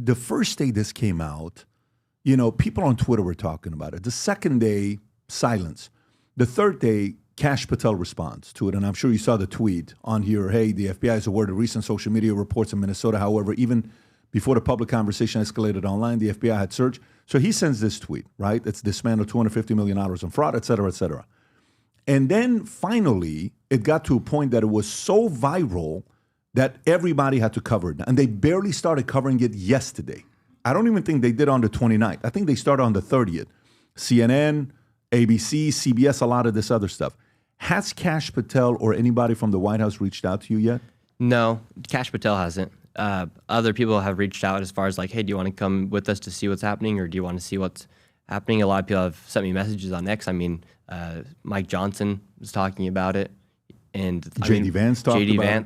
The first day this came out, you know, people on Twitter were talking about it. The second day, silence. The third day, Kash Patel responds to it, and I'm sure you saw the tweet on here. Hey, the FBI is aware of recent social media reports in Minnesota. However, even before the public conversation escalated online, the FBI had searched. So he sends this tweet, right? It's dismantled $250 million in fraud, et cetera, et cetera. And then finally, it got to a point that it was so viral that everybody had to cover it. And they barely started covering it yesterday. I don't even think they did on the 29th. I think they started on the 30th. CNN, ABC, CBS, a lot of this other stuff. Has Kash Patel or anybody from the White House reached out to you yet? No, Kash Patel hasn't. Other people have reached out as far as like, hey, do you want to come with us to see what's happening, or do you want to see what's happening? A lot of people have sent me messages on X. I mean, Mike Johnson was talking about it, and J.D. Vance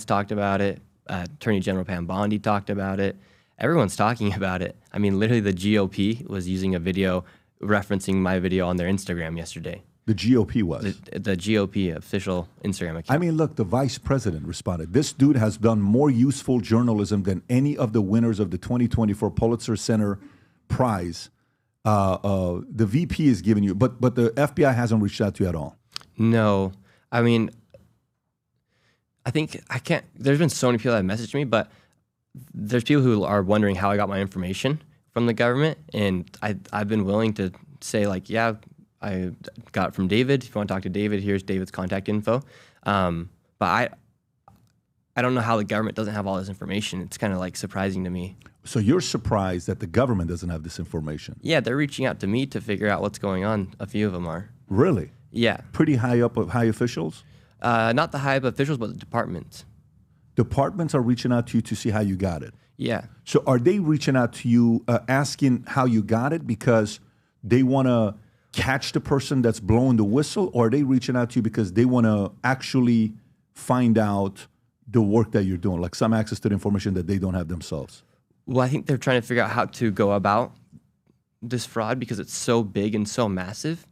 talked about it. Attorney General Pam Bondi talked about it. Everyone's talking about it. I mean, literally the GOP was using a video referencing my video on their Instagram yesterday. The GOP was? The GOP official Instagram account. I mean, look, the vice president responded. This dude has done more useful journalism than any of the winners of the 2024 Pulitzer Center Prize. The VP is giving you, but the FBI hasn't reached out to you at all. No. I mean, there's been so many people that have messaged me, but there's people who are wondering how I got my information from the government, and I've been willing to say, like, yeah, I got it from David. If you want to talk to David, here's David's contact info. But I don't know how the government doesn't have all this information. It's kind of like surprising to me. So you're surprised that the government doesn't have this information? Yeah, they're reaching out to me to figure out what's going on. A few of them are. Really? Yeah. Pretty high officials? Not the high up officials, but the departments. Departments are reaching out to you to see how you got it? Yeah. So are they reaching out to you asking how you got it because they want to catch the person that's blowing the whistle, or are they reaching out to you because they want to actually find out the work that you're doing, like some access to the information that they don't have themselves? Well, I think they're trying to figure out how to go about this fraud because it's so big and so massive,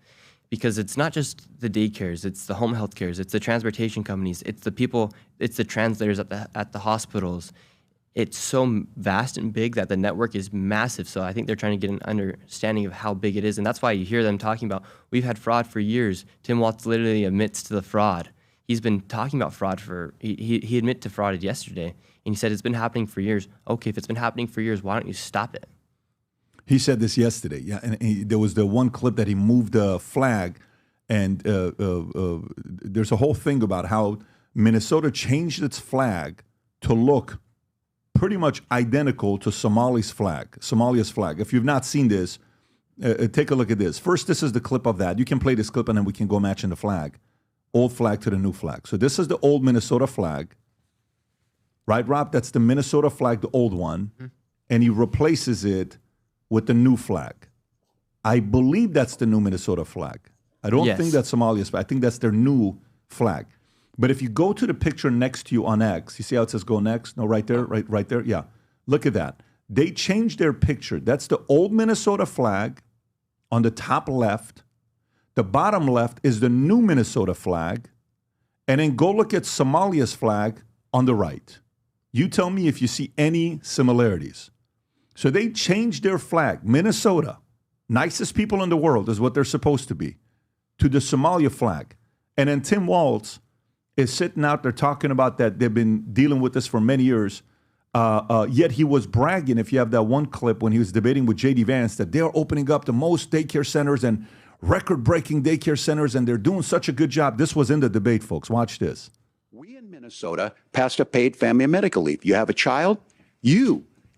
because it's not just the daycares, it's the home health cares, it's the transportation companies, it's the people, it's the translators at the hospitals. It's so vast and big that the network is massive. So I think they're trying to get an understanding of how big it is. And that's why you hear them talking about, we've had fraud for years. Tim Walz literally admits to the fraud. He's been talking about fraud he admitted to fraud yesterday. And he said, it's been happening for years. Okay, if it's been happening for years, why don't you stop it? He said this yesterday. Yeah, and there was the one clip that he moved a flag. And there's a whole thing about how Minnesota changed its flag to look pretty much identical to Somalia's flag. If you've not seen this, take a look at this. First, this is the clip of that. You can play this clip and then we can go matching the flag. Old flag to the new flag. So this is the old Minnesota flag. Right, Rob? That's the Minnesota flag, the old one. Mm-hmm. And he replaces it with the new flag. I believe that's the new Minnesota flag. I don't think that's Somalia's flag. I think that's their new flag. But if you go to the picture next to you on X, you see how it says go next? No, right there, right there. Yeah, look at that. They changed their picture. That's the old Minnesota flag on the top left. The bottom left is the new Minnesota flag. And then go look at Somalia's flag on the right. You tell me if you see any similarities. So they changed their flag, Minnesota, nicest people in the world is what they're supposed to be, to the Somalia flag. And then Tim Walz is sitting out there talking about that they've been dealing with this for many years. Yet he was bragging, if you have that one clip when he was debating with J.D. Vance, that they're opening up the most daycare centers and record-breaking daycare centers, and they're doing such a good job. This was in the debate, folks. Watch this. We in Minnesota passed a paid family and medical leave. You have a child,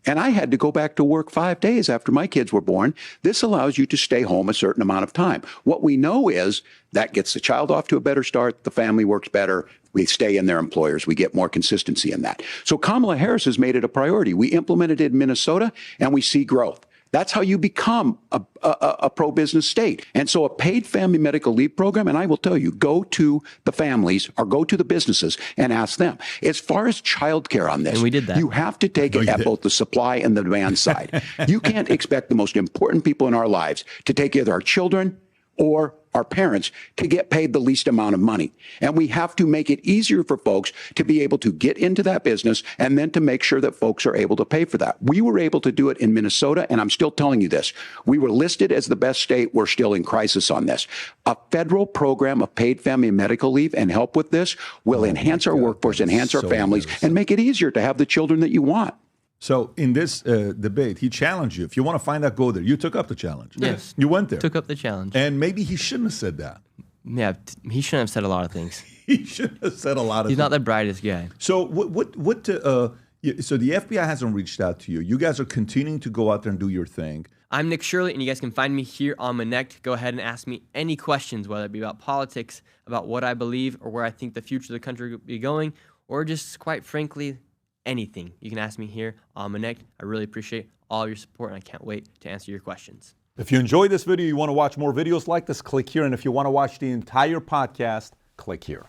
and I had to go back to work 5 days after my kids were born. This allows you to stay home a certain amount of time. What we know is that gets the child off to a better start. The family works better. We stay in their employers. We get more consistency in that. So Kamala Harris has made it a priority. We implemented it in Minnesota, and we see growth. That's how you become a pro-business state. And so a paid family medical leave program, and I will tell you, go to the families or go to the businesses and ask them. As far as childcare on this, and we did that. You have to take it at both the supply and the demand side. You can't expect the most important people in our lives to take care of our children or our parents, to get paid the least amount of money. And we have to make it easier for folks to be able to get into that business and then to make sure that folks are able to pay for that. We were able to do it in Minnesota, and I'm still telling you this. We were listed as the best state. We're still in crisis on this. A federal program of paid family and medical leave and help with this will enhance our workforce, enhance our families, and make it easier to have the children that you want. So in this debate, he challenged you. If you want to find out, go there. You took up the challenge. Yes. You went there. Took up the challenge. And maybe he shouldn't have said that. Yeah, he shouldn't have said a lot of things. He shouldn't have said a lot of things. He's not the brightest guy. So so the FBI hasn't reached out to you. You guys are continuing to go out there and do your thing. I'm Nick Shirley, and you guys can find me here on Connect. Go ahead and ask me any questions, whether it be about politics, about what I believe, or where I think the future of the country will be going, or just, quite frankly, anything. You can ask me here on Connect. I really appreciate all your support, and I can't wait to answer your questions. If you enjoyed this video, you want to watch more videos like this, click here. And if you want to watch the entire podcast, click here.